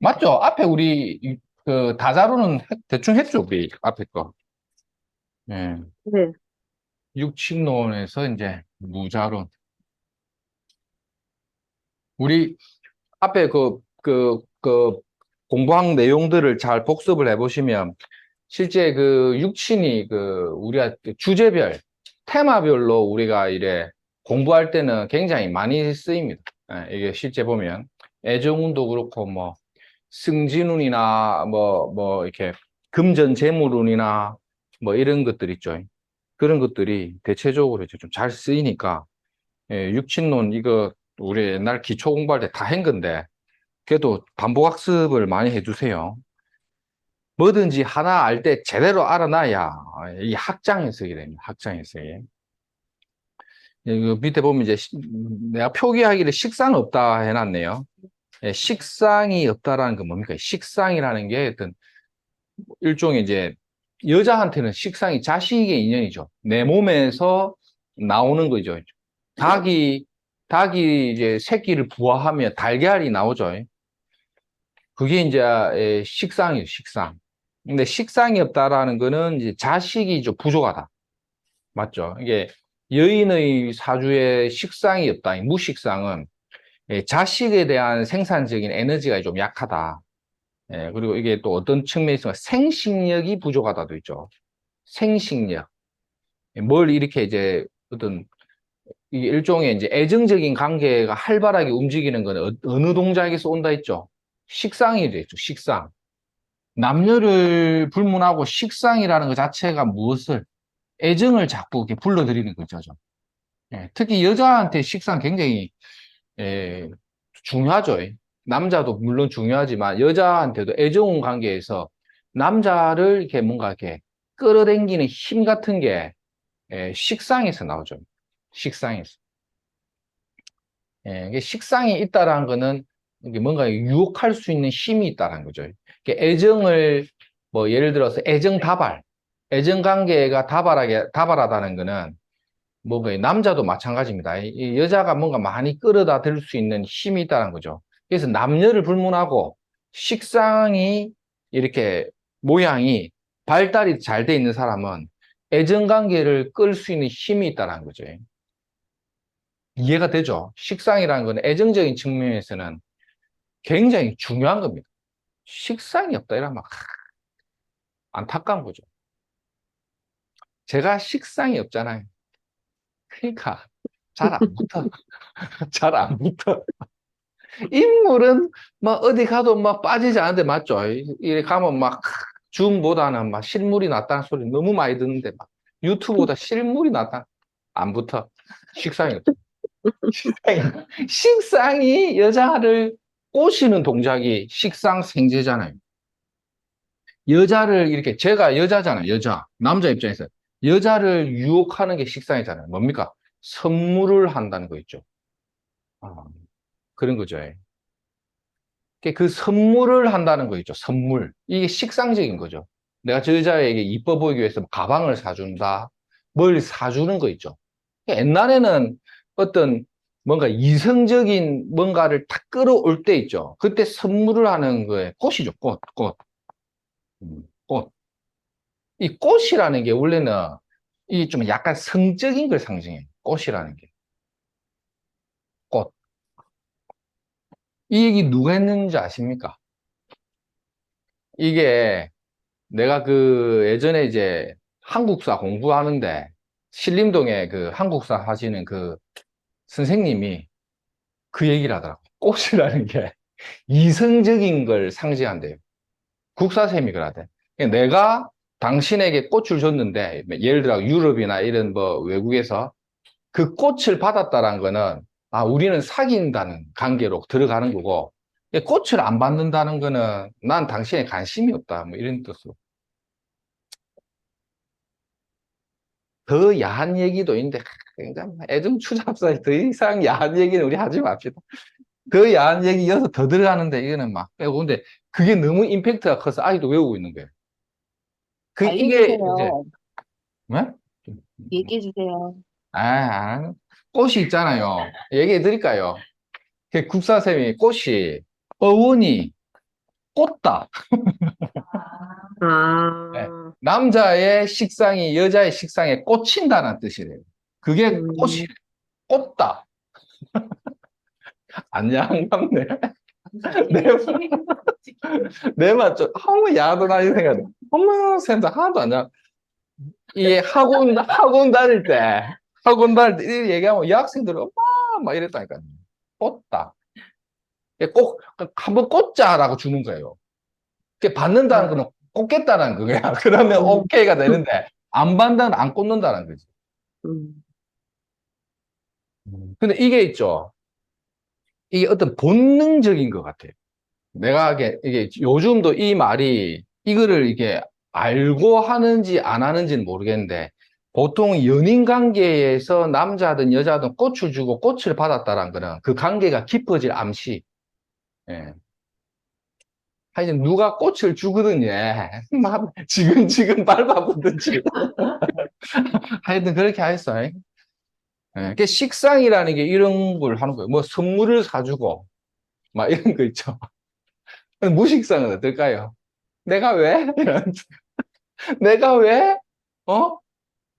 맞죠? 앞에 우리 그 다자로는 대충 했죠, 우리 앞에 거. 예. 네. 육칙론에서 이제 무자론. 우리 앞에 그 공부한 내용들을 잘 복습을 해보시면 실제 그 육친이 그 우리가 그 주제별, 테마별로 우리가 이래 공부할 때는 굉장히 많이 쓰입니다. 예, 이게 실제 보면 애정운도 그렇고 뭐 승진운이나 뭐 이렇게 금전재물운이나 뭐 이런 것들 있죠. 그런 것들이 대체적으로 이제 좀 잘 쓰이니까 육친론 이거 우리 옛날 기초 공부할 때 다 한 건데 그래도 반복학습을 많이 해주세요. 뭐든지 하나 알 때 제대로 알아놔야 이 학장에 쓰게 됩니다. 학장에 쓰게. 그 밑에 보면 이제 내가 표기하기를 식상 없다 해놨네요. 식상이 없다라는 건 뭡니까? 식상이라는 게 어떤 일종의 이제 여자한테는 식상이 자식의 인연이죠. 내 몸에서 나오는 거죠. 닭이 닭이 이제 새끼를 부화하면 달걀이 나오죠. 그게 이제 식상이에요, 식상. 근데 식상이 없다라는 거는 이제 자식이 좀 부족하다. 맞죠? 이게 여인의 사주에 식상이 없다. 이 무식상은 자식에 대한 생산적인 에너지가 좀 약하다. 그리고 이게 또 어떤 측면에서 생식력이 부족하다도 있죠. 생식력. 뭘 이렇게 이제 어떤 이게 일종의 이제 애정적인 관계가 활발하게 움직이는 건 어느 동작에서 온다 했죠? 식상이 됐죠. 식상. 남녀를 불문하고 식상이라는 것 자체가 무엇을 애정을 자꾸 이렇게 불러들이는 거죠. 특히 여자한테 식상 굉장히 예, 중요하죠. 남자도 물론 중요하지만 여자한테도 애정 관계에서 남자를 이렇게 뭔가 이렇게 끌어당기는 힘 같은 게 식상에서 나오죠. 식상에서. 이게 식상이 있다라는 거는 이게 뭔가 유혹할 수 있는 힘이 있다는 거죠. 이게 애정을 뭐 예를 들어서 애정 다발, 애정 관계가 다발하다는 거는 뭐가 남자도 마찬가지입니다. 이 여자가 뭔가 많이 끌어다 들 수 있는 힘이 있다는 거죠. 그래서 남녀를 불문하고 식상이 이렇게 모양이 발달이 잘 돼 있는 사람은 애정 관계를 끌 수 있는 힘이 있다는 거죠. 이해가 되죠? 식상이라는 건 애정적인 측면에서는 굉장히 중요한 겁니다. 식상이 없다 이러면 막 안타까운 거죠. 제가 식상이 없잖아요. 그러니까 잘 안 붙어. 잘 안 붙어. 인물은 막 어디 가도 막 빠지지 않는데 맞죠? 이래 가면 막 줌보다는 막 실물이 낫다는 소리 너무 많이 듣는데 막 유튜브보다 실물이 낫다. 안 붙어. 식상이 없어. 식상이 여자를 꼬시는 동작이 식상생재잖아요. 여자를 이렇게 제가 여자잖아요. 여자 남자 입장에서 여자를 유혹하는 게 식상이잖아요. 뭡니까? 선물을 한다는 거 있죠. 아, 그런 거죠. 그 선물을 한다는 거 있죠. 선물. 이게 식상적인 거죠. 내가 저 여자에게 이뻐 보이기 위해서 뭐 가방을 사준다. 뭘 사주는 거 있죠. 옛날에는 어떤 뭔가 이성적인 뭔가를 탁 끌어올 때 있죠. 그때 선물을 하는 거에 꽃이죠. 꽃, 꽃. 꽃. 이 꽃이라는 게 원래는 이 좀 약간 성적인 걸 상징해요. 꽃이라는 게. 꽃. 이 얘기 누가 했는지 아십니까? 이게 내가 그 예전에 이제 한국사 공부하는데 신림동에 그 한국사 하시는 그 선생님이 그 얘기를 하더라고. 꽃이라는 게 이성적인 걸 상징한대요. 국사쌤이 그러대. 내가 당신에게 꽃을 줬는데 예를 들어 유럽이나 이런 뭐 외국에서 그 꽃을 받았다는 거는 아 우리는 사귄다는 관계로 들어가는 거고 꽃을 안 받는다는 거는 난 당신에 관심이 없다 뭐 이런 뜻으로 더 야한 얘기도 있는데 굉장히 애정추잡사에 더 이상 야한 얘기는 우리 하지 맙시다. 더 야한 얘기 이어서 더 들어가는데 이거는 막 빼고 근데 그게 너무 임팩트가 커서 아직도 외우고 있는 거예요. 이게 이제 알려주세요. 네? 얘기해주세요. 꽃이 있잖아요. 얘기해 드릴까요? 그 국사쌤이 꽃이 어원이 꽂다. 네. 아, 남자의 식상이 여자의 식상에 꽂힌다는 뜻이래요. 그게 꽃이 음, 꽂다. 안녕, 같네. 내, 내만 좀, 아무 야하다, 이 생각. 엄마, 쌤도 하나도 안 나. 이 학원 다닐 때, 이 얘기하면 여학생들은 엄마, 막 이랬다니까요. 꽂다. 꼭, 한번 꽂자라고 주는 거예요. 받는다는 아, 거는 꽂겠다는 거야. 그러면 음, 오케이가 되는데, 안 받는다는 안 꽂는다는 거지. 음, 근데 이게 있죠. 이게 어떤 본능적인 것 같아요. 내가 이게 요즘도 이 말이 이거를 이게 알고 하는지 안 하는지는 모르겠는데 보통 연인 관계에서 남자든 여자든 꽃을 주고 꽃을 받았다는 거는 그 관계가 깊어질 암시. 예. 하여튼 누가 꽃을 주거든요. 막 지금 밟아보든지. 하여튼 그렇게 하였어. 예. 그 식상이라는 게 이런 걸 하는 거예요. 뭐 선물을 사주고 막 이런 거 있죠. 무식상은 어떨까요? 내가 왜? 내가 왜? 어?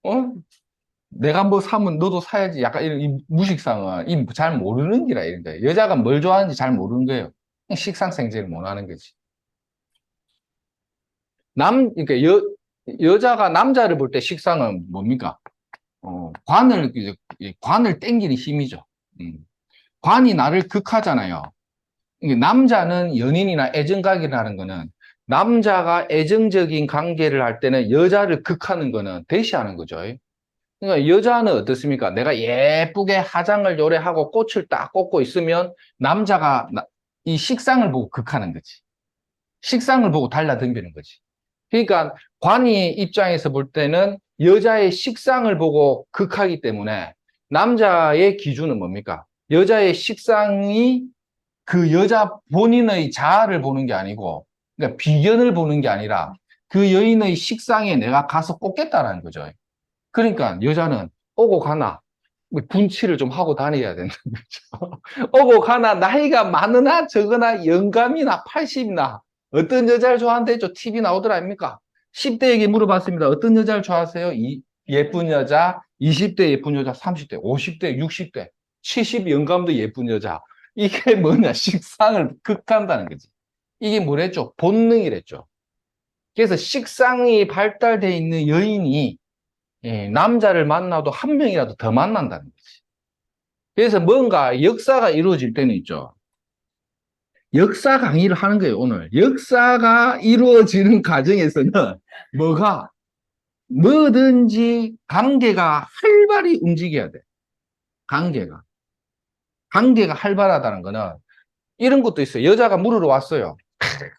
어? 내가 뭐 사면 너도 사야지. 약간 이런 이 무식상은 잘 모르는 기라 이런 거예요. 여자가 뭘 좋아하는지 잘 모르는 거예요. 그냥 식상생제를 못 하는 거지. 그러니까 여자가 남자를 볼 때 식상은 뭡니까? 관을 땡기는 힘이죠. 음. 관이 나를 극하잖아요. 이게 남자는 연인이나 애정관계라는 거는 남자가 애정적인 관계를 할 때는 여자를 극하는 거는 대시하는 거죠. 그러니까 여자는 어떻습니까? 내가 예쁘게 화장을 요래하고 꽃을 딱 꽂고 있으면 남자가 이 식상을 보고 극하는 거지. 식상을 보고 달라덤비는 거지. 그러니까 관이 입장에서 볼 때는 여자의 식상을 보고 극하기 때문에 남자의 기준은 뭡니까? 여자의 식상이 그 여자 본인의 자아를 보는 게 아니고, 그러니까 비견을 보는 게 아니라 그 여인의 식상에 내가 가서 꽂겠다라는 거죠. 그러니까 여자는 오고 가나 분칠을 좀 하고 다녀야 된다는 거죠. 오고 가나 나이가 많으나 적으나 영감이나 80이나 어떤 여자를 좋아한대죠? TV 나오더라 아닙니까? 10대에게 물어봤습니다. 어떤 여자를 좋아하세요? 예쁜 여자, 20대 예쁜 여자, 30대, 50대, 60대, 70 영감도 예쁜 여자. 이게 뭐냐? 식상을 극한다는 거지. 이게 뭐랬죠? 본능이랬죠. 그래서 식상이 발달되어 있는 여인이 남자를 만나도 한 명이라도 더 만난다는 거지. 그래서 뭔가 역사가 이루어질 때는 있죠. 역사 강의를 하는 거예요, 오늘. 역사가 이루어지는 과정에서는 뭐가, 뭐든지 관계가 활발히 움직여야 돼. 관계가. 관계가 활발하다는 거는 이런 것도 있어요. 여자가 물으러 왔어요.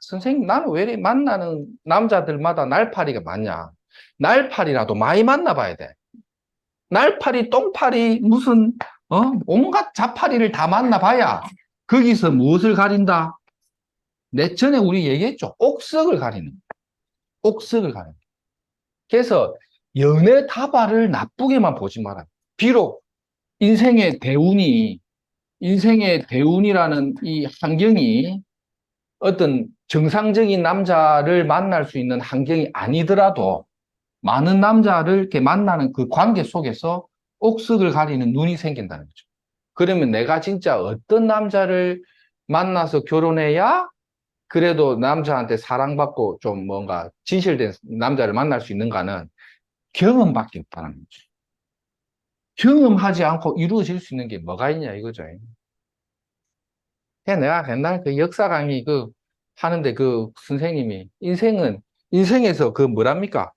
선생님, 나는 왜 이렇게 만나는 남자들마다 날파리가 많냐? 날파리라도 많이 만나봐야 돼. 날파리, 똥파리, 무슨, 온갖 자파리를 다 만나봐야 거기서 무엇을 가린다? 전에 우리 얘기했죠. 옥석을 가리는. 옥석을 가리는. 그래서 연애 다발을 나쁘게만 보지 마라. 비록 인생의 대운이, 인생의 대운이라는 이 환경이 어떤 정상적인 남자를 만날 수 있는 환경이 아니더라도 많은 남자를 이렇게 만나는 그 관계 속에서 옥석을 가리는 눈이 생긴다는 거죠. 그러면 내가 진짜 어떤 남자를 만나서 결혼해야 그래도 남자한테 사랑받고 좀 뭔가 진실된 남자를 만날 수 있는가는 경험밖에 없다는 거죠. 경험하지 않고 이루어질 수 있는 게 뭐가 있냐 이거죠. 그냥 내가 옛날 그 역사 강의 하는데 그 선생님이 인생에서 그 뭐랍니까?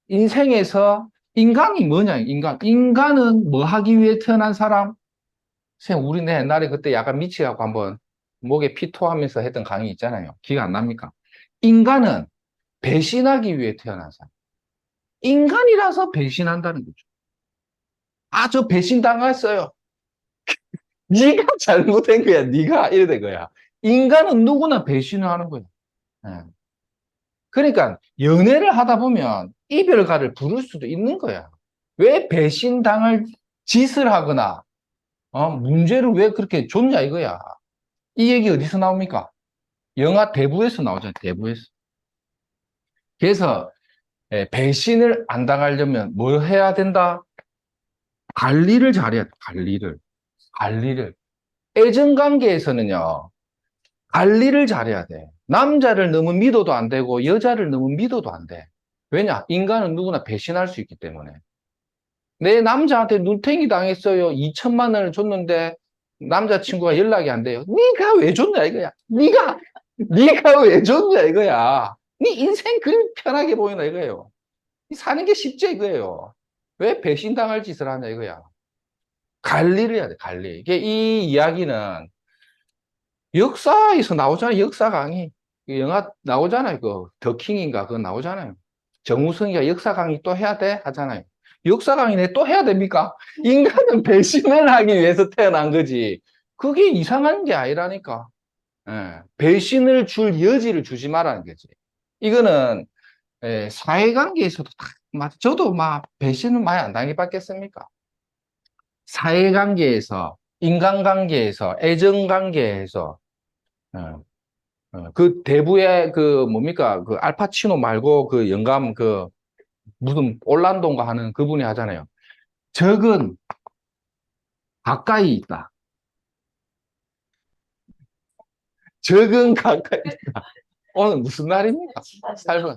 인생에서 인간이 뭐냐, 인간. 인간은 뭐 하기 위해 태어난 사람? 선생님, 우리네 옛날에 그때 약간 미치갖고 한번 목에 피토하면서 했던 강의 있잖아요. 기억 안 납니까? 인간은 배신하기 위해 태어난 사람. 인간이라서 배신한다는 거죠. 아, 저 배신당했어요. 네가 잘못된 거야, 네가. 이래 된 거야. 인간은 누구나 배신을 하는 거야. 예. 그러니까 연애를 하다 보면 이별가를 부를 수도 있는 거야. 왜 배신당할 짓을 하거나 문제를 왜 그렇게 줬냐 이거야. 이 얘기 어디서 나옵니까? 영화 대부에서 나오잖아요. 대부에서. 그래서 배신을 안 당하려면 뭘 해야 된다? 관리를 잘해야 돼. 관리를. 애정관계에서는요. 관리를 잘해야 돼. 남자를 너무 믿어도 안 되고 여자를 너무 믿어도 안 돼. 왜냐? 인간은 누구나 배신할 수 있기 때문에. 내 남자한테 눈탱이 당했어요. 2천만 원을 줬는데 남자친구가 연락이 안 돼요. 네가 왜 줬냐 이거야. 네가 왜 줬냐 이거야. 네 인생 그리 편하게 보이나 이거예요. 사는 게 쉽지 이거예요. 왜 배신당할 짓을 하냐 이거야. 관리를 해야 돼, 관리. 이게 이 이야기는 역사에서 나오잖아요. 역사 강의. 그 영화 나오잖아요. 그 더킹인가 그거 나오잖아요. 정우성이가 역사 강의 또 해야 돼? 하잖아요. 역사 강의 내 또 해야 됩니까? 인간은 배신을 하기 위해서 태어난 거지. 그게 이상한 게 아니라니까. 배신을 줄 여지를 주지 말라는 거지. 이거는 사회관계에서도 다, 저도 막 배신은 많이 안 당해봤겠습니까? 사회관계에서, 인간관계에서, 애정관계에서, 어, 그 대부의 그 뭡니까? 그 알파치노 말고 그 영감 그 무슨 올란도인가 하는 그분이 하잖아요. 적은 가까이 있다. 적은 가까이 있다. 오늘 무슨 날입니까? 삶은.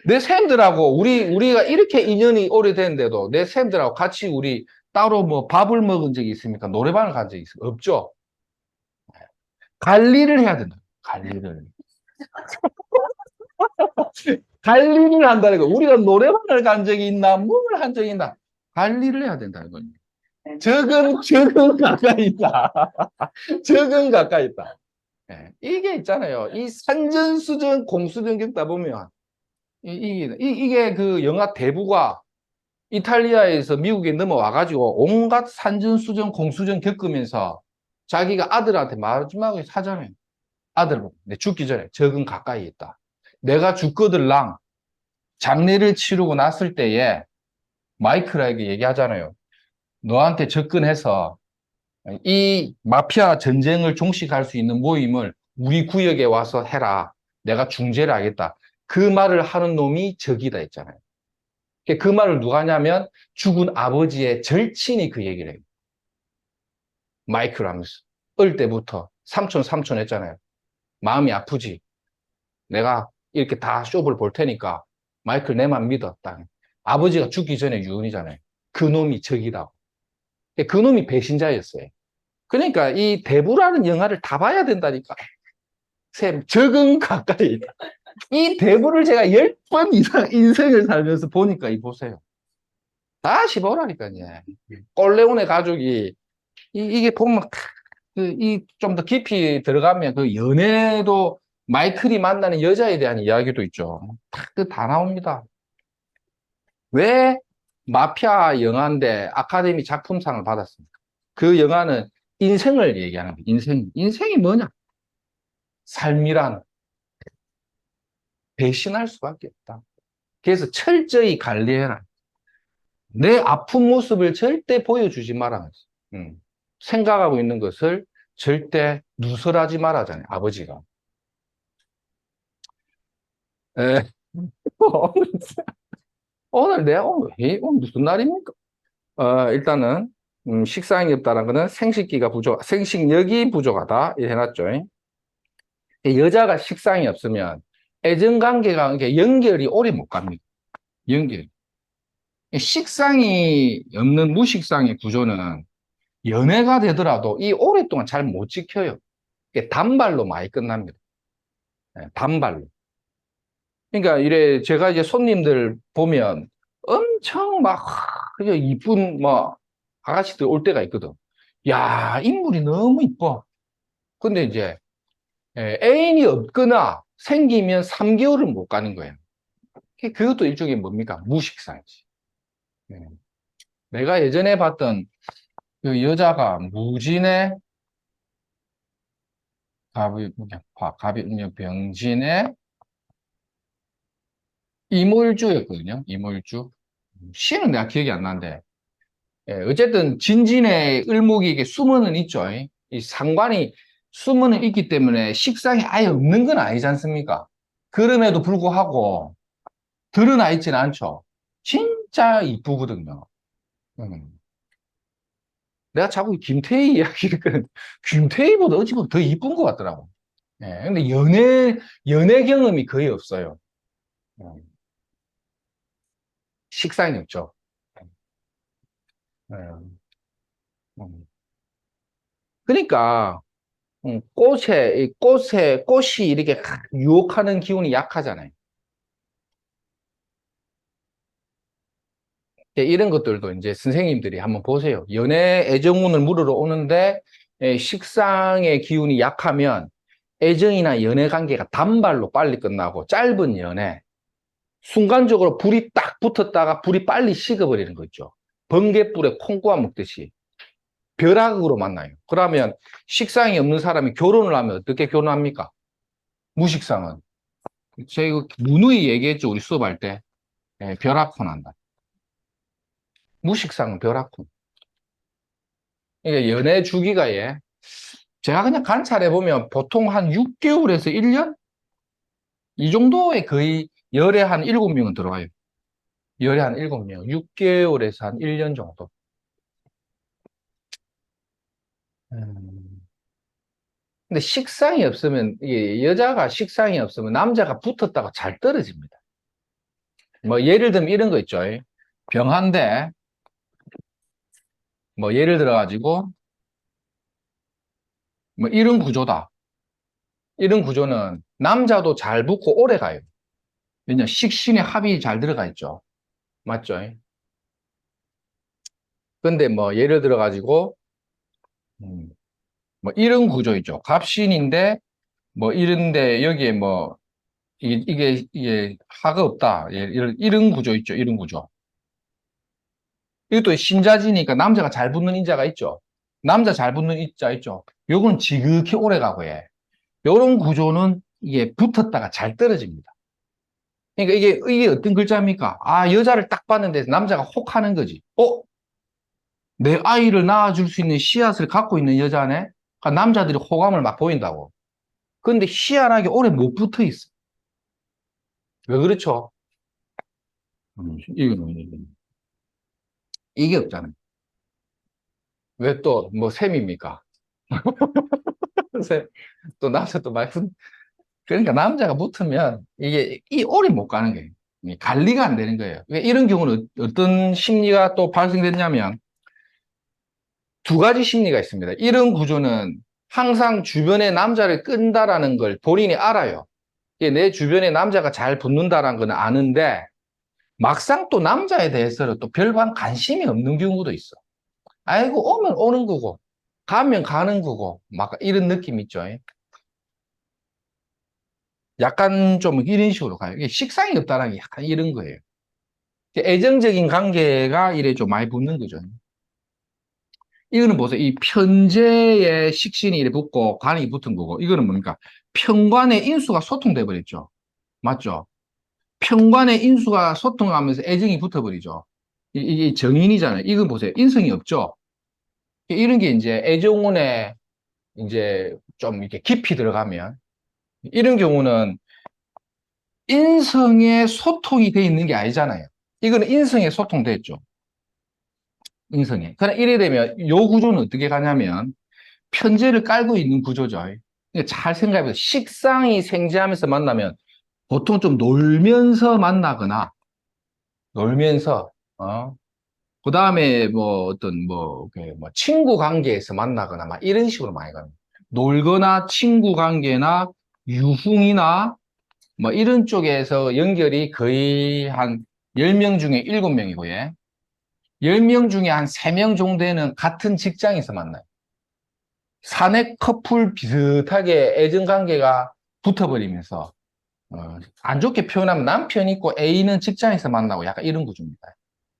내 쌤들하고 우리가 이렇게 인연이 오래됐는데도 내 쌤들하고 같이 우리 따로 뭐 밥을 먹은 적이 있습니까? 노래방을 간 적이 있습니까? 없죠. 관리를 해야 된다. 관리를. 관리를 한다는 거. 우리가 노래방을 간 적이 있나? 뭘 한 적이 있나? 관리를 해야 된다는 거예요. 적은 가까이 있다. 적은 가까이 있다. 이게 있잖아요. 이 산전수전, 공수전 겪다 보면, 이게 그 영화 대부가 이탈리아에서 미국에 넘어와가지고 온갖 산전수전, 공수전 겪으면서 자기가 아들한테 마지막에 사잖아요. 아들 보고, 내 죽기 전에 적은 가까이 있다. 내가 죽거들랑 장례를 치르고 났을 때에 마이클에게 얘기하잖아요. 너한테 접근해서 이 마피아 전쟁을 종식할 수 있는 모임을 우리 구역에 와서 해라. 내가 중재를 하겠다. 그 말을 하는 놈이 적이다 했잖아요. 그 말을 누가 하냐면 죽은 아버지의 절친이 그 얘기를 해요. 마이클 하면서. 어릴 때부터 삼촌 했잖아요. 마음이 아프지. 내가 이렇게 다 쇼를 볼 테니까 마이클 내만 믿어. 딱. 아버지가 죽기 전에 유언이잖아요. 그 놈이 적이다. 그 놈이 배신자였어요. 그러니까 이 대부라는 영화를 다 봐야 된다니까. 샘, 적응 가까이 있다. 이 대부를 제가 10번 이상 인생을 살면서 보니까 이 보세요. 다시 보라니까요. 꼴레온의 가족이 이게 보면 이 좀 더 깊이 들어가면 그 연애도 마이클이 만나는 여자에 대한 이야기도 있죠. 다 나옵니다. 왜 마피아 영화인데 아카데미 작품상을 받았습니까? 그 영화는 인생을 얘기하는 거예요. 인생이 뭐냐? 삶이란 배신할 수밖에 없다. 그래서 철저히 관리해라. 내 아픈 모습을 절대 보여주지 말아. 생각하고 있는 것을 절대 누설하지 말아잖아요. 아버지가. 에, 오늘 내가 오늘 무슨 날입니까? 일단은 식상이 없다는 것은 생식력이 부족하다. 이렇게 해놨죠. 여자가 식상이 없으면 애정관계가 이렇게 연결이 오래 못 갑니다. 연결. 식상이 없는 무식상의 구조는 연애가 되더라도 이 오랫동안 잘 못 지켜요. 이게 단발로 많이 끝납니다. 단발로. 그러니까 이래 제가 이제 손님들 보면 엄청 막 그냥 이쁜 뭐 아가씨들 올 때가 있거든. 야, 인물이 너무 이뻐. 근데 이제 애인이 없거나 생기면 3개월을 못 가는 거예요. 그것도 일종의 뭡니까? 무식상이지. 네. 내가 예전에 봤던 그 여자가 무진의 가비병진의 이몰주였거든요. 이몰주. 시는 내가 기억이 안 나는데. 어쨌든 진진의 을목이 이게 숨어는 있죠. 이 상관이 숨은 있기 때문에 식상이 아예 없는 건 아니지 않습니까? 그럼에도 불구하고 드러나 있지는 않죠. 진짜 이쁘거든요. 음. 내가 자꾸 김태희 이야기를 김태희보다 어찌 보면 더 이쁜 것 같더라고. 예, 근데 연애 경험이 거의 없어요. 음. 식상이 없죠. 음. 음. 그러니까 꽃이 이렇게 유혹하는 기운이 약하잖아요. 이런 것들도 이제 선생님들이 한번 보세요. 연애 애정운을 물으러 오는데 식상의 기운이 약하면 애정이나 연애 관계가 단발로 빨리 끝나고 짧은 연애, 순간적으로 불이 딱 붙었다가 불이 빨리 식어버리는 거 있죠. 번갯불에 콩고아 먹듯이 벼락으로 만나요. 그러면 식상이 없는 사람이 결혼을 하면 어떻게 결혼합니까? 무식상은. 제가 누누이 얘기했죠. 우리 수업할 때. 벼락혼 한다. 무식상은 벼락혼. 이게 연애 주기가 제가 그냥 관찰해 보면 보통 한 6개월에서 1년? 이 정도에 거의 열에 한 7명은 들어와요. 열에 한 7명. 6개월에서 한 1년 정도. 음. 근데 식상이 없으면, 이게 여자가 식상이 없으면 남자가 붙었다가 잘 떨어집니다. 뭐, 예를 들면 이런 거 있죠. 병한데, 뭐, 예를 들어가지고, 뭐, 이런 구조다. 이런 구조는 남자도 잘 붙고 오래 가요. 왜냐, 식신의 합이 잘 들어가 있죠. 맞죠? 근데 뭐, 예를 들어가지고, 음, 뭐, 이런 구조 있죠. 갑신인데, 뭐, 이런데, 여기에 뭐, 이게 하가 없다. 이런 구조 있죠. 이런 구조. 이것도 신자지니까 남자가 잘 붙는 인자가 있죠. 남자 잘 붙는 인자 있죠. 요건 지극히 오래 가고 요런 구조는 이게 붙었다가 잘 떨어집니다. 그러니까 이게 어떤 글자입니까? 아, 여자를 딱 봤는데 남자가 혹 하는 거지. 내 아이를 낳아줄 수 있는 씨앗을 갖고 있는 여자네? 그러니까 남자들이 호감을 막 보인다고. 근데 희한하게 오래 못 붙어 있어. 왜 그렇죠? 이게 없잖아요. 왜 또, 뭐, 셈입니까? 셈. 또 남자 또 말씀. 그러니까 남자가 붙으면 이게 이 오래 못 가는 거예요. 이 관리가 안 되는 거예요. 그러니까 이런 경우는 어떤 심리가 또 발생됐냐면 두 가지 심리가 있습니다. 이런 구조는 항상 주변에 남자를 끈다라는 걸 본인이 알아요. 이게 내 주변에 남자가 잘 붙는다라는 건 아는데 막상 또 남자에 대해서는 또 별반 관심이 없는 경우도 있어. 아이고, 오면 오는 거고, 가면 가는 거고, 막 이런 느낌 있죠. 약간 좀 이런 식으로 가요. 이게 식상이 없다는 게 약간 이런 거예요. 애정적인 관계가 이래 좀 많이 붙는 거죠. 이거는 보세요. 이 편재의 식신이 이래 붙고 간이 붙은 거고, 이거는 뭡니까? 편관의 인수가 소통돼 버렸죠. 맞죠? 편관의 인수가 소통하면서 애정이 붙어버리죠. 이게 정인이잖아요. 이건 보세요. 인성이 없죠. 이런 게 이제 애정운에 이제 좀 이렇게 깊이 들어가면 이런 경우는 인성의 소통이 돼 있는 게 아니잖아요. 이거는 인성의 소통돼 있죠. 인성에. 그러나 이래 되면 요 구조는 어떻게 가냐면 편제를 깔고 있는 구조죠. 그러니까 잘 생각해보세요. 식상이 생지하면서 만나면 보통 좀 놀면서 만나거나 놀면서 그 다음에 뭐 어떤 뭐 친구 관계에서 만나거나 막 이런 식으로 많이 가는 거예요. 놀거나 친구 관계나 유흥이나 뭐 이런 쪽에서 연결이 거의 한 10명 중에 7명이고, 10명 중에 한 3명 정도는 같은 직장에서 만나요. 사내 커플 비슷하게 애정 관계가 붙어버리면서, 안 좋게 표현하면 남편 있고 A는 직장에서 만나고 약간 이런 구조입니다.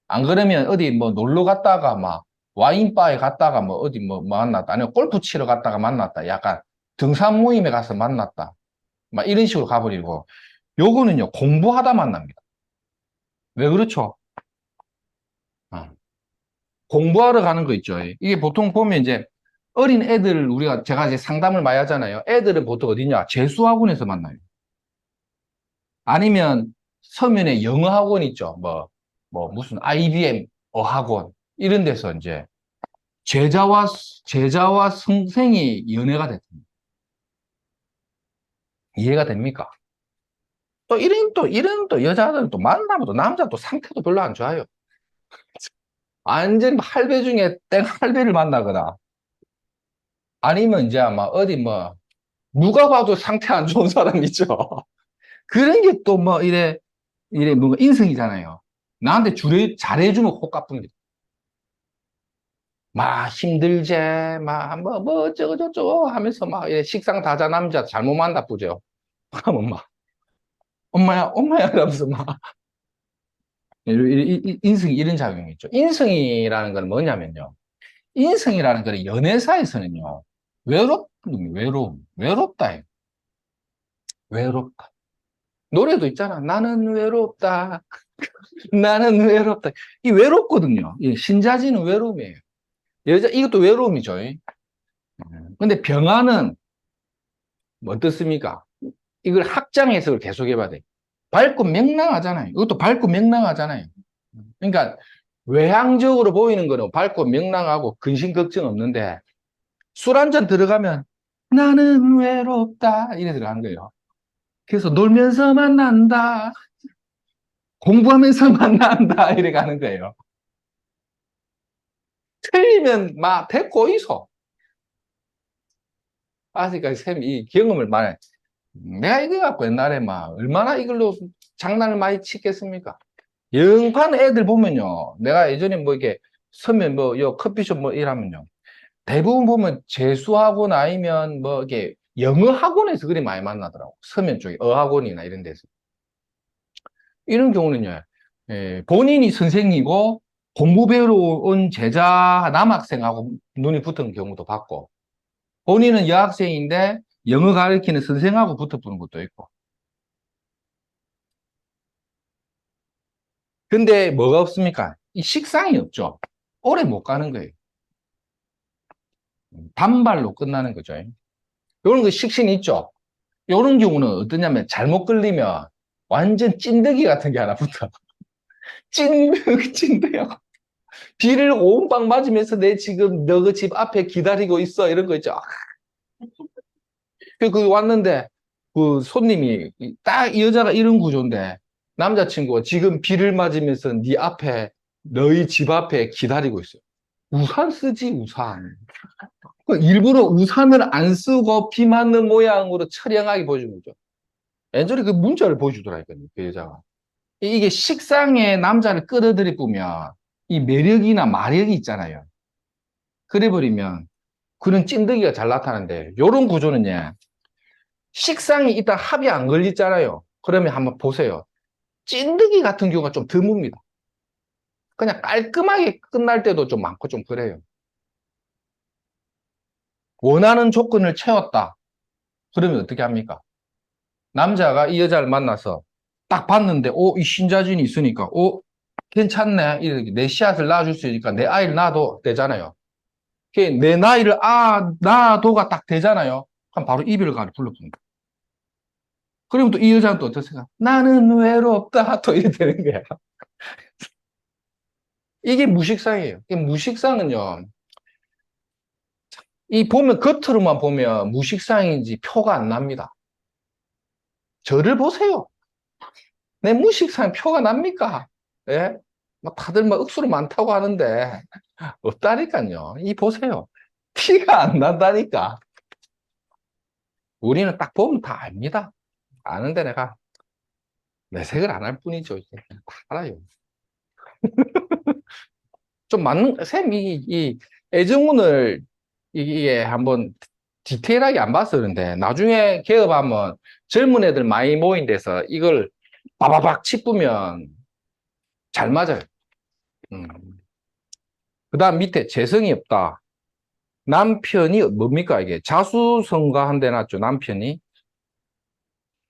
안 그러면 어디 뭐 놀러 갔다가 막 와인바에 갔다가 뭐 어디 뭐 만났다. 아니면 골프 치러 갔다가 만났다. 약간 등산 모임에 가서 만났다. 막 이런 식으로 가버리고, 요거는요, 공부하다 만납니다. 왜 그렇죠? 어. 공부하러 가는 거 있죠. 이게 보통 보면 이제 어린 애들, 제가 이제 상담을 많이 하잖아요. 애들은 보통 어디냐? 재수학원에서 만나요. 아니면 서면에 영어 학원 있죠. 무슨 IBM 어학원. 이런 데서 이제 제자와, 제자와 선생이 연애가 됐습니다. 이해가 됩니까? 이런 또 여자들 또 만나면 남자 또 상태도 별로 안 좋아요. 완전 할배 중에 땡 할배를 만나거나 아니면 이제 아마 어디 누가 봐도 상태 안 좋은 사람 있죠. 그런 게 또 이래 뭔가 인성이잖아요. 나한테 잘해주면 혹 갚습니다. 막 힘들제, 어쩌고 저쩌고 하면서 이래 식상 다자 남자 잘못 만나보죠. 하면 엄마야, 이러면서 인성이 이런 작용이 있죠. 인성이라는 건 뭐냐면요. 인성이라는 건 연애사에서는요. 외롭다. 외롭다. 노래도 있잖아. 나는 외롭다. 나는 외롭다. 이 외롭거든요. 이 신자지는 외로움이에요. 이것도 외로움이죠. 근데 병화는 뭐 어떻습니까? 이걸 학장 해석을 계속 해봐야 돼. 밝고 명랑하잖아요. 이것도 밝고 명랑하잖아요. 그러니까 외향적으로 보이는 거는 밝고 명랑하고 근심 걱정 없는데 술 한 잔 들어가면 나는 외롭다 이래 들어가는 거예요. 그래서 놀면서 만난다. 공부하면서 만난다 이래 가는 거예요. 틀리면 막 데리고 있어. 아직까지 쌤이 이 경험을 많이 내가 이거 갖고 옛날에 얼마나 이걸로 장난을 많이 치겠습니까? 영판 애들 보면요. 내가 예전에 이렇게 서면 요 커피숍 이러면요. 대부분 보면 재수학원 아니면 이게 영어 학원에서 그리 많이 만나더라고. 서면 쪽에 어학원이나 이런 데서. 이런 경우는요. 본인이 선생이고 공부 배우러 온 제자 남학생하고 눈이 붙은 경우도 봤고 본인은 여학생인데 영어 가르치는 선생하고 붙어보는 것도 있고. 근데 뭐가 없습니까? 이 식상이 없죠. 오래 못 가는 거예요. 단발로 끝나는 거죠. 이런 거 식신이 있죠. 이런 경우는 어떠냐면 잘못 걸리면 완전 찐득이 같은 게 하나 붙어. 찐득하고 비를 온방 맞으면서 내 지금 너 그 집 앞에 기다리고 있어 이런 거 있죠. 그 왔는데 그 손님이 딱 이 여자가 이런 구조인데 남자친구가 지금 비를 맞으면서 네 앞에 너희 집 앞에 기다리고 있어요. 우산 쓰지 우산. 그 일부러 우산을 안 쓰고 비 맞는 모양으로 처량하게 보여준 거죠. 엔젤이 그 문자를 보여주더라니까요, 그 여자가. 이게 식상에 남자를 끌어들이 보면 이 매력이나 마력이 있잖아요. 그래 버리면 그런 찐득이가 잘 나타나는데 요런 구조는요. 식상이 일단 합이 안 걸리잖아요. 그러면 한번 보세요. 찐득이 같은 경우가 좀 드뭅니다. 그냥 깔끔하게 끝날 때도 좀 많고 좀 그래요. 원하는 조건을 채웠다. 그러면 어떻게 합니까? 남자가 이 여자를 만나서 딱 봤는데, 이 신자진이 있으니까, 괜찮네. 이렇게 내 씨앗을 낳아줄 수 있으니까 내 아이를 낳아도 되잖아요. 내 나이를, 낳아도가 딱 되잖아요. 그럼 바로 이별가를 불러봅니다. 그러면 또 이 여자는 또 어떻게 생각? 나는 외롭다. 또 이래 되는 거야. 이게 무식상이에요. 이 무식상은요, 겉으로만 보면 무식상인지 표가 안 납니다. 저를 보세요. 내 무식상 표가 납니까? 예? 다들 억수로 많다고 하는데, 없다니까요. 이 보세요. 티가 안 난다니까. 우리는 딱 보면 다 압니다. 아는데 내가 내색을 안 할 뿐이죠. 이제 다 알아요. 좀 쌤, 이 애정운을 이게 한번 디테일하게 안 봐서 그런데 나중에 개업하면 젊은 애들 많이 모인 데서 이걸 바바박 짚으면 잘 맞아요. 음. 그 다음 밑에 재성이 없다. 남편이 뭡니까 이게 자수성가한 데 놨죠. 남편이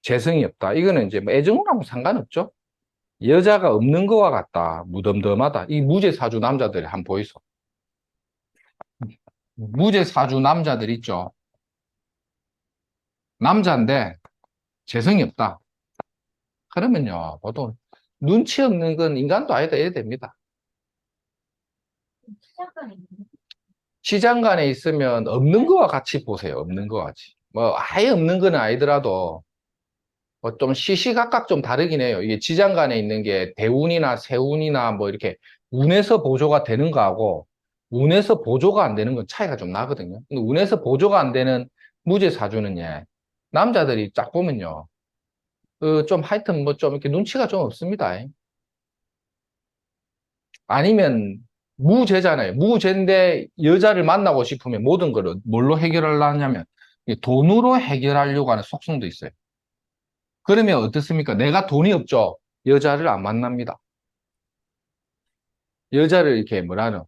재성이 없다. 이거는 이제 애정하고 상관없죠. 여자가 없는 거와 같다. 무덤덤하다. 이 무죄사주 남자들이 한번 보이소. 무죄 사주 남자들 있죠. 남자인데 재성이 없다. 그러면요, 보통 눈치 없는 건 인간도 아니다 해야 됩니다. 시장간에 있으면 없는 거와 같이 보세요. 없는 거 같이. 뭐 아예 없는 건 아니더라도 뭐 좀 시시각각 좀 다르긴 해요. 이게 지장간에 있는 게 대운이나 세운이나 뭐 이렇게 운에서 보조가 되는 거하고 운에서 보조가 안 되는 건 차이가 좀 나거든요. 근데 운에서 보조가 안 되는 무죄 사주는 예, 남자들이 딱 보면요. 좀 하여튼 뭐 좀 이렇게 눈치가 좀 없습니다. 아니면 무죄잖아요. 무죄인데 여자를 만나고 싶으면 모든 걸 뭘로 해결하려냐면 돈으로 해결하려고 하는 속성도 있어요. 그러면 어떻습니까? 내가 돈이 없죠. 여자를 안 만납니다. 여자를 이렇게 뭐라는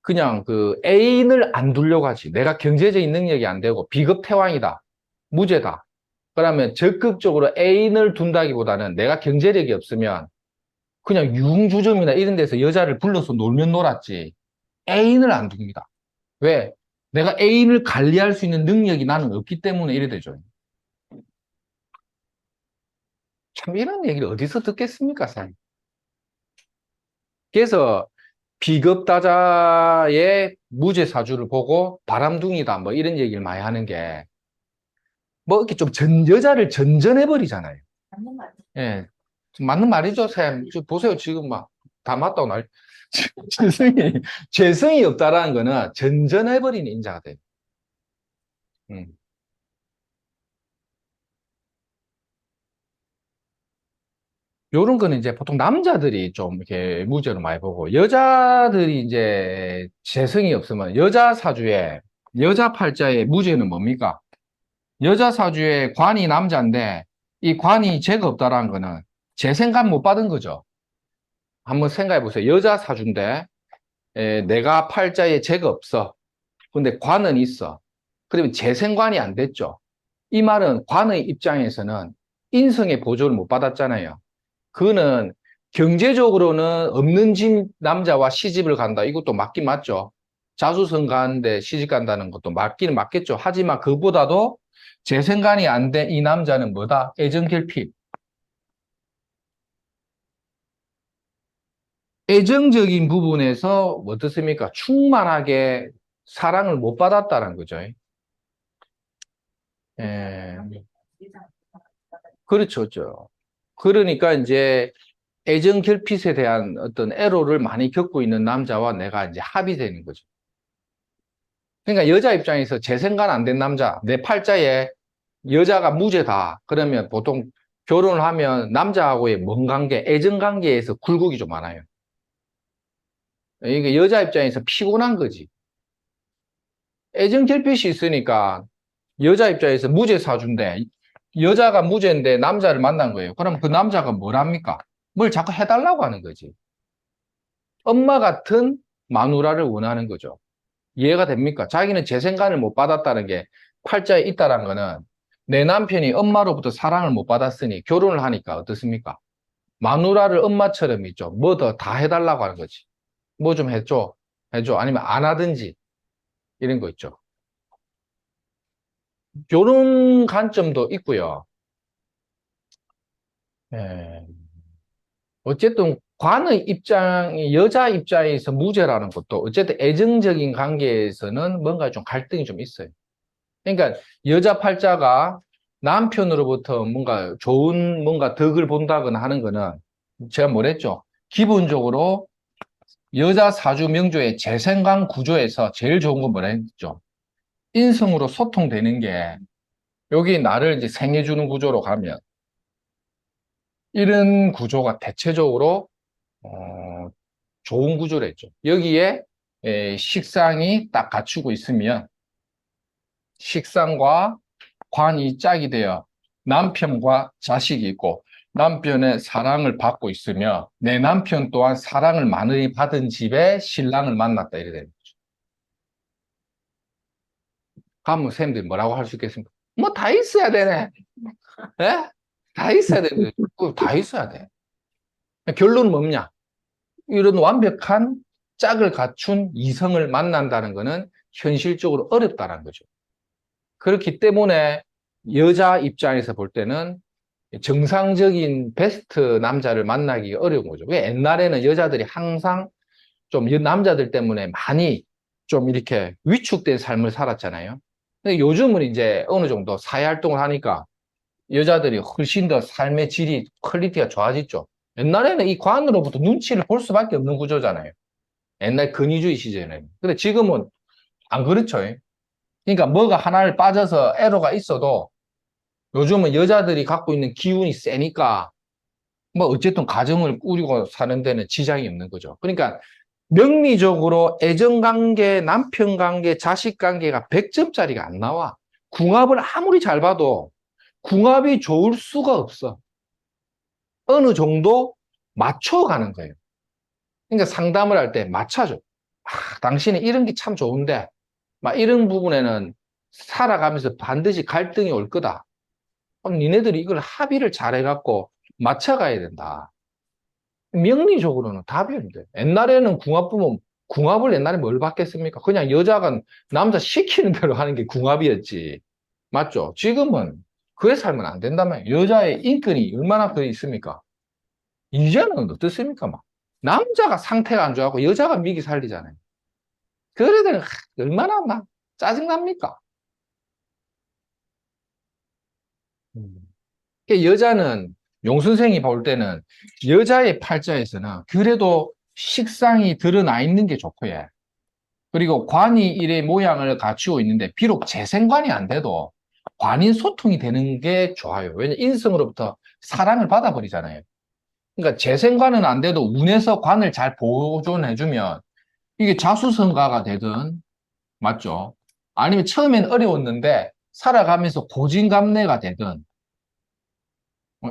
그냥 그 애인을 안 두려고 하지. 내가 경제적인 능력이 안 되고 비겁 태왕이다. 무죄다. 그러면 적극적으로 애인을 둔다기보다는 내가 경제력이 없으면 그냥 유흥주점이나 이런 데서 여자를 불러서 놀면 놀았지. 애인을 안 둡니다. 왜? 내가 애인을 관리할 수 있는 능력이 나는 없기 때문에 이래 되죠. 참 이런 얘기를 어디서 듣겠습니까, 사실. 그래서 비겁다자의 무죄 사주를 보고 바람둥이다 뭐 이런 얘기를 많이 하는 게 뭐 이렇게 좀 여자를 전전해 버리잖아요. 맞는 말. 예, 맞는 말이죠, 쌤. 보세요, 지금 막 다 맞다고 죄성이 없다라는 거는 전전해 버리는 인자가 돼요. 음. 요런 거는 이제 보통 남자들이 좀 이렇게 무죄로 많이 보고, 여자들이 이제 재성이 없으면 여자 사주에, 여자 팔자의 무죄는 뭡니까? 여자 사주에 관이 남자인데, 이 관이 죄가 없다라는 거는 재생관 못 받은 거죠. 한번 생각해 보세요. 여자 사주인데, 내가 팔자에 죄가 없어. 근데 관은 있어. 그러면 재생관이 안 됐죠. 이 말은 관의 입장에서는 인성의 보조를 못 받았잖아요. 그는 경제적으로는 없는 집 남자와 시집을 간다. 이것도 맞긴 맞죠. 자수성 가는데 시집 간다는 것도 맞기는 맞겠죠. 하지만 그보다도 재생관이 안 된 이 남자는 뭐다? 애정결핍. 애정적인 부분에서 어떻습니까? 충만하게 사랑을 못 받았다는 거죠. 예, 그렇죠. 그렇죠. 그러니까 이제 애정 결핍에 대한 어떤 애로를 많이 겪고 있는 남자와 내가 이제 합이 되는 거죠. 그러니까 여자 입장에서 재생관 안 된 남자, 내 팔자에 여자가 무죄다. 그러면 보통 결혼을 하면 남자하고의 먼 관계, 애정 관계에서 굴곡이 좀 많아요. 이게 여자 입장에서 피곤한 거지. 애정 결핍이 있으니까 여자 입장에서 무죄 사주인데 여자가 무죄인데 남자를 만난 거예요. 그럼 그 남자가 뭘 합니까? 뭘 자꾸 해달라고 하는 거지. 엄마 같은 마누라를 원하는 거죠. 이해가 됩니까? 자기는 재생관을 못 받았다는 게 팔자에 있다는 거는 내 남편이 엄마로부터 사랑을 못 받았으니 결혼을 하니까 어떻습니까? 마누라를 엄마처럼 있죠. 뭐 더 다 해달라고 하는 거지. 뭐 좀 해줘. 해줘. 아니면 안 하든지 이런 거 있죠. 이런 관점도 있고요. 예. 어쨌든 관의 입장이 여자 입장에서 무죄라는 것도 어쨌든 애정적인 관계에서는 뭔가 좀 갈등이 좀 있어요. 그러니까 여자 팔자가 남편으로부터 뭔가 좋은 뭔가 덕을 본다거나 하는 거는 제가 뭐랬죠? 기본적으로 여자 사주 명조의 재생관 구조에서 제일 좋은 건 뭐라 했죠? 인성으로 소통되는 게 여기 나를 이제 생해주는 구조로 가면 이런 구조가 대체적으로 좋은 구조랬죠. 여기에 식상이 딱 갖추고 있으면 식상과 관이 짝이 되어 남편과 자식이 있고 남편의 사랑을 받고 있으며 내 남편 또한 사랑을 많이 받은 집에 신랑을 만났다 이래 되는 거죠. 그러면 쌤들이 뭐라고 할 수 있겠습니까? 뭐 다 있어야 되네. 예? 다 있어야 되는 거죠. 다 있어야 돼. 결론은 뭐냐? 이런 완벽한 짝을 갖춘 이성을 만난다는 것은 현실적으로 어렵다는 거죠. 그렇기 때문에 여자 입장에서 볼 때는 정상적인 베스트 남자를 만나기 어려운 거죠. 왜 옛날에는 여자들이 항상 좀 남자들 때문에 많이 좀 이렇게 위축된 삶을 살았잖아요. 근데 요즘은 이제 어느 정도 사회 활동을 하니까 여자들이 훨씬 더 삶의 질이, 퀄리티가 좋아졌죠. 옛날에는 이 관으로부터 눈치를 볼 수밖에 없는 구조잖아요. 옛날 근위주의 시절에는. 근데 지금은 안 그렇죠. 그러니까 뭐가 하나를 빠져서 애로가 있어도 요즘은 여자들이 갖고 있는 기운이 세니까 뭐 어쨌든 가정을 꾸리고 사는 데는 지장이 없는 거죠. 그러니까 명리적으로 애정관계, 남편관계, 자식관계가 100점짜리가 안 나와. 궁합을 아무리 잘 봐도 궁합이 좋을 수가 없어. 어느 정도 맞춰가는 거예요. 그러니까 상담을 할 때 맞춰줘. 당신이 이런 게 참 좋은데, 막 이런 부분에는 살아가면서 반드시 갈등이 올 거다. 그럼 니네들이 이걸 합의를 잘 해갖고 맞춰가야 된다. 명리적으로는 답이 없는데. 옛날에는 궁합 보면, 궁합을 옛날에 뭘 받겠습니까? 그냥 여자가 남자 시키는 대로 하는 게 궁합이었지. 맞죠? 지금은 그에 살면 안 된다며. 여자의 인권이 얼마나 더 있습니까? 이제는 어떻습니까? 막. 남자가 상태가 안 좋아하고 여자가 미기 살리잖아요. 그래들 얼마나 막 짜증납니까? 음. 여자는 용 선생이 볼 때는 여자의 팔자에서는 그래도 식상이 드러나 있는 게 좋고요. 그리고 관이 일의 모양을 갖추고 있는데 비록 재생관이 안 돼도 관인 소통이 되는 게 좋아요. 왜냐면 인성으로부터 사랑을 받아버리잖아요. 그러니까 재생관은 안 돼도 운에서 관을 잘 보존해주면 이게 자수성가가 되든 맞죠? 아니면 처음엔 어려웠는데 살아가면서 고진감래가 되든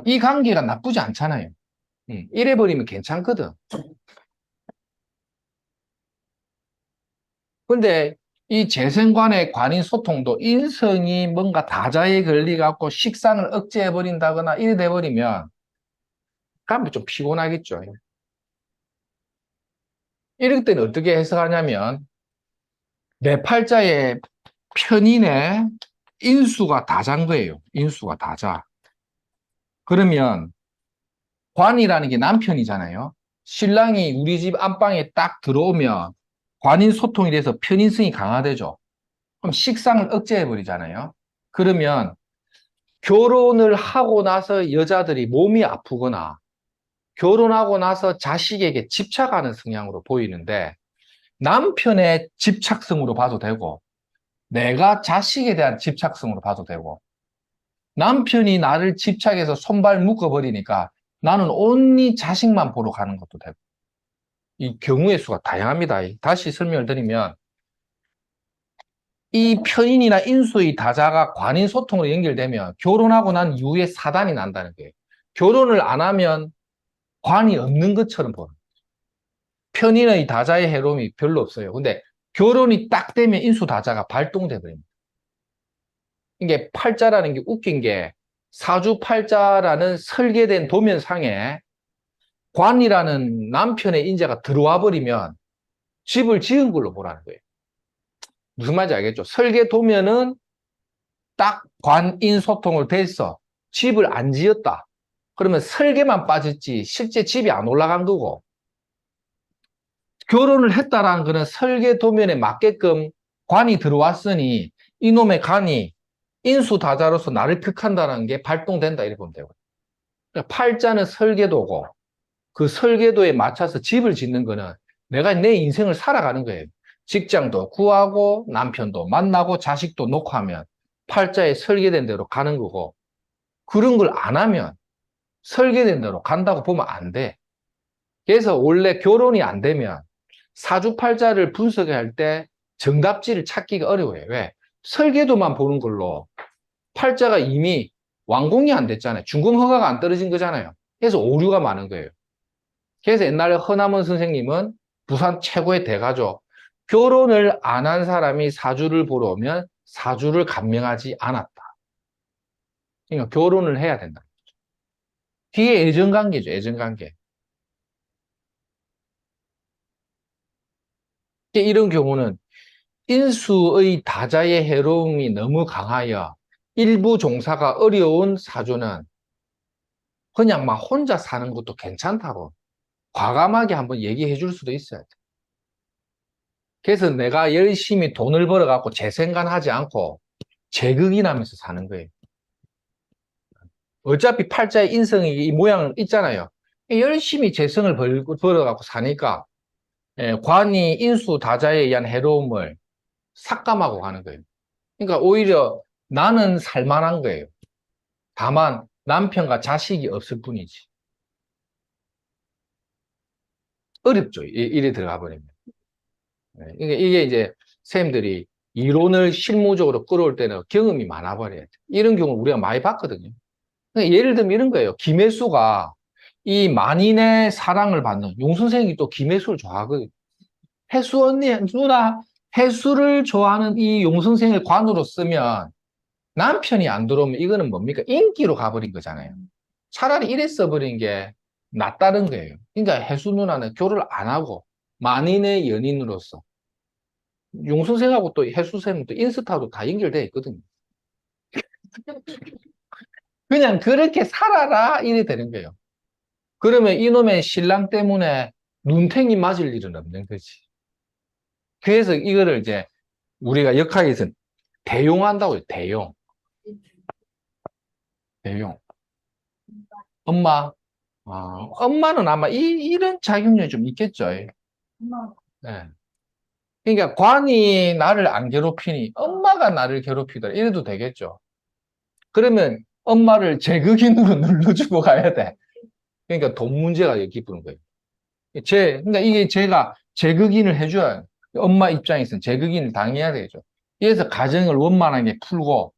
이 관계가 나쁘지 않잖아요. 이래버리면 괜찮거든. 근데 이 재생관의 관인 소통도 인성이 뭔가 다자에 걸려갖고 식상을 억제해버린다거나 이래 돼버리면 그러면 좀 피곤하겠죠. 이럴 때는 어떻게 해석하냐면 내 팔자의 편인의 인수가 다자인 거예요. 인수가 다자. 그러면 관이라는 게 남편이잖아요. 신랑이 우리 집 안방에 딱 들어오면 관인 소통이 돼서 편인성이 강화되죠. 그럼 식상을 억제해버리잖아요. 그러면 결혼을 하고 나서 여자들이 몸이 아프거나 결혼하고 나서 자식에게 집착하는 성향으로 보이는데 남편의 집착성으로 봐도 되고 내가 자식에 대한 집착성으로 봐도 되고 남편이 나를 집착해서 손발 묶어버리니까 나는 온리 자식만 보러 가는 것도 되고 이 경우의 수가 다양합니다. 다시 설명을 드리면 이 편인이나 인수의 다자가 관인 소통으로 연결되면 결혼하고 난 이후에 사단이 난다는 거예요. 결혼을 안 하면 관이 없는 것처럼 보는 거예요. 편인의 다자의 해로움이 별로 없어요. 근데 결혼이 딱 되면 인수 다자가 발동돼 버립니다. 이게 팔자라는 게 웃긴 게 사주팔자라는 설계된 도면상에 관이라는 남편의 인자가 들어와 버리면 집을 지은 걸로 보라는 거예요. 무슨 말인지 알겠죠? 설계 도면은 딱 관인 소통을 돼서 집을 안 지었다. 그러면 설계만 빠졌지 실제 집이 안 올라간 거고 결혼을 했다라는 거는 설계 도면에 맞게끔 관이 들어왔으니 이놈의 관이 인수다자로서 나를 극한다는 게 발동된다 이렇게 보면 되고 그러니까 팔자는 설계도고 그 설계도에 맞춰서 집을 짓는 거는 내가 내 인생을 살아가는 거예요. 직장도 구하고 남편도 만나고 자식도 놓고 하면 팔자에 설계된 대로 가는 거고 그런 걸 안 하면 설계된 대로 간다고 보면 안 돼. 그래서 원래 결혼이 안 되면 사주팔자를 분석할 때 정답지를 찾기가 어려워요. 왜? 설계도만 보는 걸로 팔자가 이미 완공이 안 됐잖아요. 중금허가가 안 떨어진 거잖아요. 그래서 오류가 많은 거예요. 그래서 옛날에 허남원 선생님은 부산 최고의 대가죠. 결혼을 안 한 사람이 사주를 보러 오면 사주를 감명하지 않았다. 그러니까 결혼을 해야 된다. 뒤에 애정관계죠, 애정관계. 이런 경우는 인수의 다자의 해로움이 너무 강하여 일부 종사가 어려운 사주는 그냥 막 혼자 사는 것도 괜찮다고 과감하게 한번 얘기해 줄 수도 있어야 돼. 그래서 내가 열심히 돈을 벌어갖고 재생산하지 않고 재극인하면서 사는 거예요. 어차피 팔자의 인성이 이 모양을 있잖아요. 열심히 재성을 벌어갖고 사니까 관이 인수 다자에 의한 해로움을 삭감하고 가는 거예요. 그러니까 오히려 나는 살만한 거예요. 다만 남편과 자식이 없을 뿐이지. 어렵죠. 일에 들어가 버리면. 그러니까 이게 이제 선생님들이 이론을 실무적으로 끌어올 때는 경험이 많아 버려야 돼. 이런 경우 우리가 많이 봤거든요. 그러니까 예를 들면 이런 거예요. 김혜수가 이 만인의 사랑을 받는 용 선생이 또 김혜수를 좋아하거든요. 혜수 언니, 누나, 혜수를 좋아하는 이 용 선생을 관으로 쓰면 남편이 안 들어오면 이거는 뭡니까? 인기로 가버린 거잖아요. 차라리 이래 써버린 게 낫다는 거예요. 그러니까 혜수 누나는 결혼을 안 하고 만인의 연인으로서 용 선생하고 또 혜수 쌤은 또 인스타도 다 연결되어 있거든요. 그냥 그렇게 살아라 이래 되는 거예요. 그러면 이놈의 신랑 때문에 눈탱이 맞을 일은 없는 거지. 그래서 이거를 이제 우리가 역학에서는 대용한다고 해요. 대용. 대용. 엄마. 엄마는 아마 이런 작용력이 좀 있겠죠. 네. 그러니까 관이 나를 안 괴롭히니 엄마가 나를 괴롭히더라. 이래도 되겠죠. 그러면 엄마를 제극인으로 눌러주고 가야 돼. 그러니까 돈 문제가 여기 부는 거예요. 그러니까 이게 제가 제극인을 해줘야 엄마 입장에서는 제극인을 당해야 되죠. 그래서 가정을 원만하게 풀고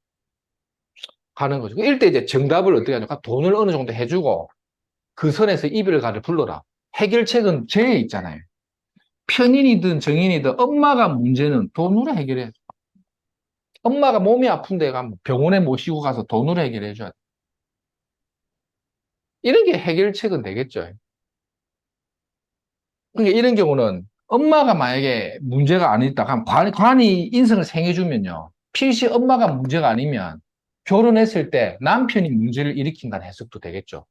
가는 거죠. 이럴 때 이제 정답을 어떻게 하죠? 돈을 어느 정도 해주고 그 선에서 이별가를 불러라. 해결책은 제에 있잖아요. 편인이든 정인이든 엄마가 문제는 돈으로 해결해야죠. 엄마가 몸이 아픈데 가면 병원에 모시고 가서 돈으로 해결해줘야 돼. 이런 게 해결책은 되겠죠. 그러니까 이런 경우는 엄마가 만약에 문제가 안 있다 하면 관이 인성을 생해주면요. 필시 엄마가 문제가 아니면 결혼했을 때 남편이 문제를 일으킨다는 해석도 되겠죠.